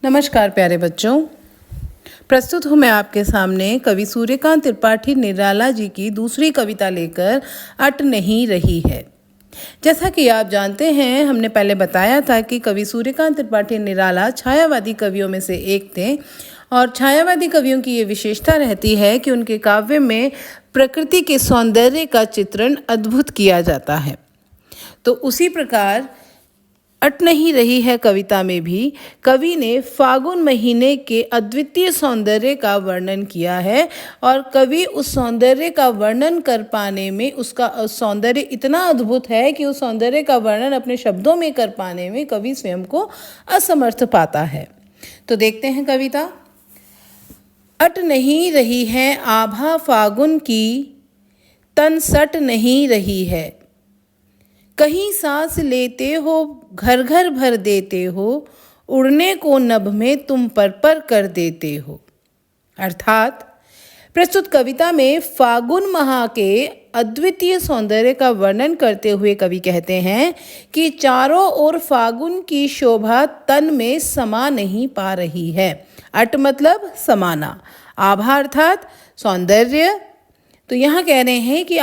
नमस्कार प्यारे बच्चों। प्रस्तुत हूँ मैं आपके सामने कवि सूर्यकांत त्रिपाठी निराला जी की दूसरी कविता लेकर अट नहीं रही है। जैसा कि आप जानते हैं, हमने पहले बताया था कि कवि सूर्यकांत त्रिपाठी निराला छायावादी कवियों में से एक थे और छायावादी कवियों की ये विशेषता रहती है कि उनके काव्य में प्रकृति के सौंदर्य का चित्रण अद्भुत किया जाता है। तो उसी प्रकार अट नहीं रही है कविता में भी कवि ने फागुन महीने के अद्वितीय सौंदर्य का वर्णन किया है और कवि उस सौंदर्य का वर्णन कर पाने में उसका सौंदर्य इतना अद्भुत है कि उस सौंदर्य का वर्णन अपने शब्दों में कर पाने में कवि स्वयं को असमर्थ पाता है। तो देखते हैं कविता। अट नहीं रही है आभा फागुन की, तन सट नहीं रही है। कहीं सांस लेते हो घर घर भर देते हो, उड़ने को नभ में तुम पर कर देते हो। अर्थात प्रस्तुत कविता में फागुन माह के अद्वितीय सौंदर्य का वर्णन करते हुए कवि कहते हैं कि चारों ओर फागुन की शोभा तन में समा नहीं पा रही है। अट मतलब समाना, आभा अर्थात सौंदर्य। तो यहाँ कह रहे हैं कि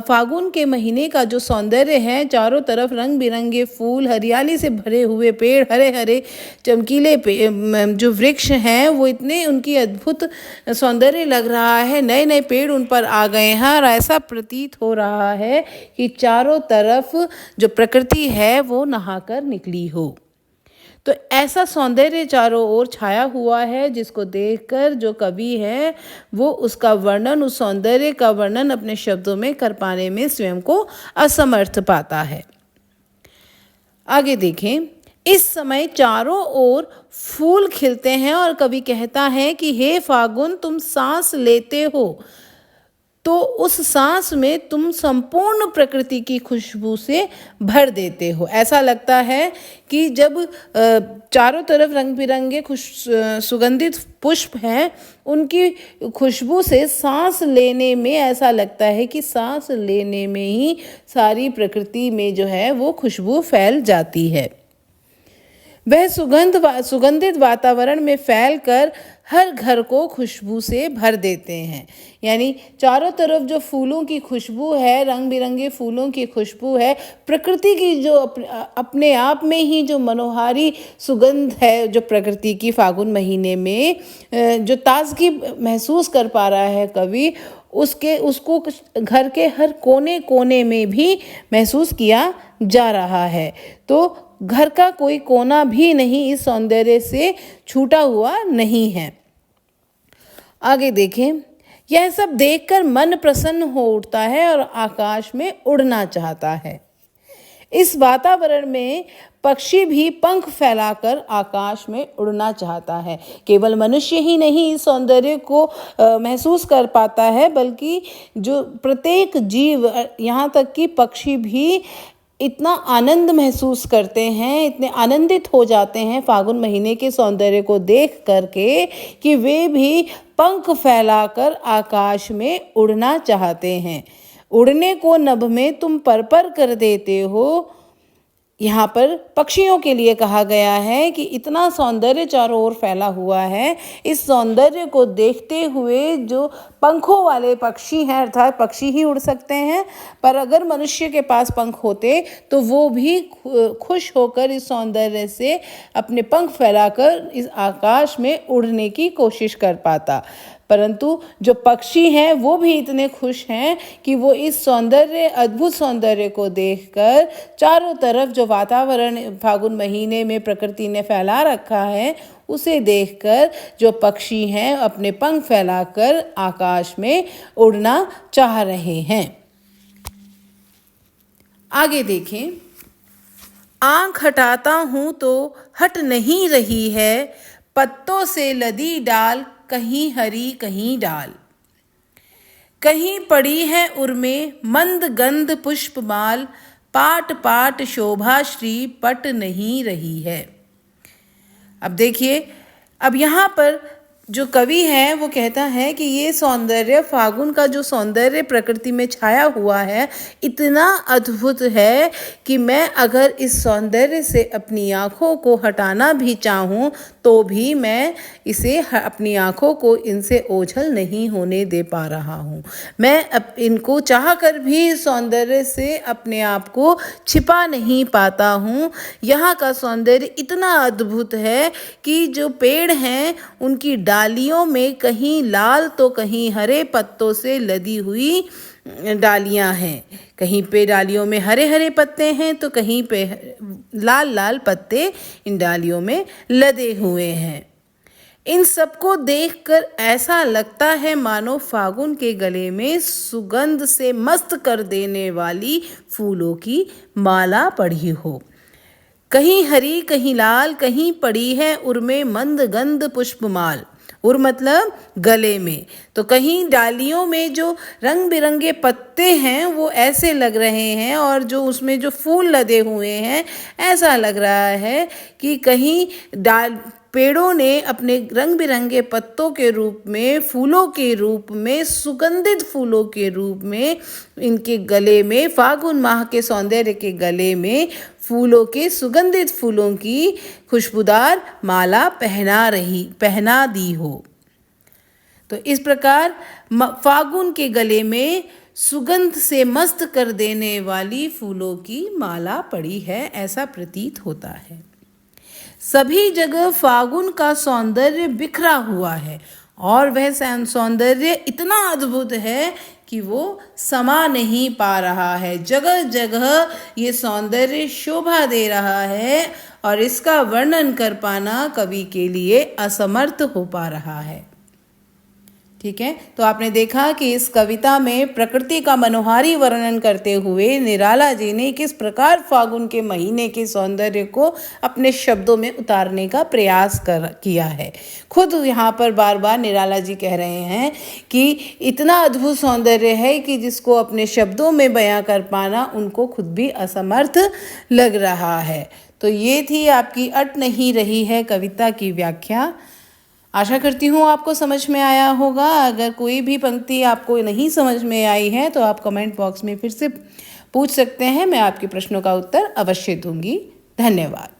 फागुन के महीने का जो सौंदर्य है, चारों तरफ रंग बिरंगे फूल, हरियाली से भरे हुए पेड़, हरे हरे चमकीले जो वृक्ष हैं वो इतने उनकी अद्भुत सौंदर्य लग रहा है। नए नए पेड़ उन पर आ गए हैं और ऐसा प्रतीत हो रहा है कि चारों तरफ जो प्रकृति है वो नहाकर निकली हो। तो ऐसा सौंदर्य चारों ओर छाया हुआ है जिसको देखकर जो कवि है वो उसका वर्णन, उस सौंदर्य का वर्णन अपने शब्दों में कर पाने में स्वयं को असमर्थ पाता है। आगे देखें। इस समय चारों ओर फूल खिलते हैं और कवि कहता है कि हे फागुन, तुम सांस लेते हो तो उस सांस में तुम संपूर्ण प्रकृति की खुशबू से भर देते हो। ऐसा लगता है कि जब चारों तरफ रंग बिरंगे सुगंधित पुष्प हैं, उनकी खुशबू से सांस लेने में ऐसा लगता है कि सांस लेने में ही सारी प्रकृति में जो है वो खुशबू फैल जाती है। वह सुगंधित वातावरण में फैलकर हर घर को खुशबू से भर देते हैं। यानी चारों तरफ जो फूलों की खुशबू है, रंग बिरंगे फूलों की खुशबू है, प्रकृति की जो अपने आप में ही जो मनोहारी सुगंध है, जो प्रकृति की फागुन महीने में जो ताजगी महसूस कर पा रहा है कवि, उसको घर के हर कोने कोने में भी महसूस किया जा रहा है। तो घर का कोई कोना भी नहीं इस सौंदर्य से छूटा हुआ नहीं है। आगे देखें। यह सब देखकर मन प्रसन्न हो उठता है और आकाश में उड़ना चाहता है। इस वातावरण में पक्षी भी पंख फैलाकर आकाश में उड़ना चाहता है। केवल मनुष्य ही नहीं इस सौंदर्य को महसूस कर पाता है, बल्कि जो प्रत्येक जीव, यहाँ तक कि पक्षी भी इतना आनंद महसूस करते हैं, इतने आनंदित हो जाते हैं फागुन महीने के सौंदर्य को देख करके कि वे भी पंख फैलाकर आकाश में उड़ना चाहते हैं। उड़ने को नभ में तुम पर कर देते हो। यहाँ पर पक्षियों के लिए कहा गया है कि इतना सौंदर्य चारों ओर फैला हुआ है, इस सौंदर्य को देखते हुए जो पंखों वाले पक्षी हैं, अर्थात पक्षी ही उड़ सकते हैं, पर अगर मनुष्य के पास पंख होते तो वो भी खुश होकर इस सौंदर्य से अपने पंख फैलाकर इस आकाश में उड़ने की कोशिश कर पाता। परंतु जो पक्षी हैं वो भी इतने खुश हैं कि वो इस सौंदर्य, अद्भुत सौंदर्य को देखकर चारों तरफ जो वातावरण फागुन महीने में प्रकृति ने फैला रखा है उसे देखकर जो पक्षी हैं अपने पंख फैलाकर आकाश में उड़ना चाह रहे हैं। आगे देखें। आँख हटाता हूँ तो हट नहीं रही है, पत्तों से लदी डाल कहीं हरी कहीं डाल। कहीं पड़ी है उर्मे मंद गंध पुष्पमाल, पाट पाट शोभा श्री पट नहीं रही है। अब देखिए, अब यहाँ पर जो कवि है वो कहता है कि ये सौंदर्य, फागुन का जो सौंदर्य प्रकृति में छाया हुआ है, इतना अद्भुत है कि मैं अगर इस सौंदर्य से अपनी आँखों को हटाना भी चाहूँ तो भी मैं इसे अपनी आँखों को इनसे ओझल नहीं होने दे पा रहा हूँ। मैं अब इनको चाह कर भी सौंदर्य से अपने आप को छिपा नहीं पाता हूँ। यहाँ का सौंदर्य इतना अद्भुत है कि जो पेड़ हैं उनकी डालियों में कहीं लाल तो कहीं हरे पत्तों से लदी हुई डालियां हैं। कहीं पे डालियों में हरे हरे पत्ते हैं तो कहीं पे लाल लाल पत्ते इन डालियों में लदे हुए हैं। इन सबको देखकर ऐसा लगता है मानो फागुन के गले में सुगंध से मस्त कर देने वाली फूलों की माला पड़ी हो। कहीं हरी कहीं लाल, कहीं पड़ी है उर्मे मंद गंध पुष्पमाल। उर मतलब गले में, तो कहीं डालियों में जो रंग बिरंगे पत्ते हैं वो ऐसे लग रहे हैं और जो उसमें जो फूल लदे हुए हैं ऐसा लग रहा है कि कहीं पेड़ों ने अपने रंग बिरंगे पत्तों के रूप में, फूलों के रूप में, सुगंधित फूलों के रूप में इनके गले में, फागुन माह के सौंदर्य के गले में फूलों के, सुगंधित फूलों की खुशबूदार माला पहना दी हो। तो इस प्रकार फागुन के गले में सुगंध से मस्त कर देने वाली फूलों की माला पड़ी है, ऐसा प्रतीत होता है। सभी जगह फागुन का सौंदर्य बिखरा हुआ है और वह सौंदर्य इतना अद्भुत है कि वो समा नहीं पा रहा है। जगह जगह ये सौंदर्य शोभा दे रहा है और इसका वर्णन कर पाना कवि के लिए असमर्थ हो पा रहा है। ठीक है, तो आपने देखा कि इस कविता में प्रकृति का मनोहारी वर्णन करते हुए निराला जी ने किस प्रकार फागुन के महीने के सौंदर्य को अपने शब्दों में उतारने का प्रयास किया है। खुद यहाँ पर बार बार निराला जी कह रहे हैं कि इतना अद्भुत सौंदर्य है कि जिसको अपने शब्दों में बयां कर पाना उनको खुद भी असमर्थ लग रहा है। तो ये थी आपकी अट नहीं रही है कविता की व्याख्या। आशा करती हूँ आपको समझ में आया होगा। अगर कोई भी पंक्ति आपको नहीं समझ में आई है तो आप कमेंट बॉक्स में फिर से पूछ सकते हैं, मैं आपके प्रश्नों का उत्तर अवश्य दूंगी। धन्यवाद।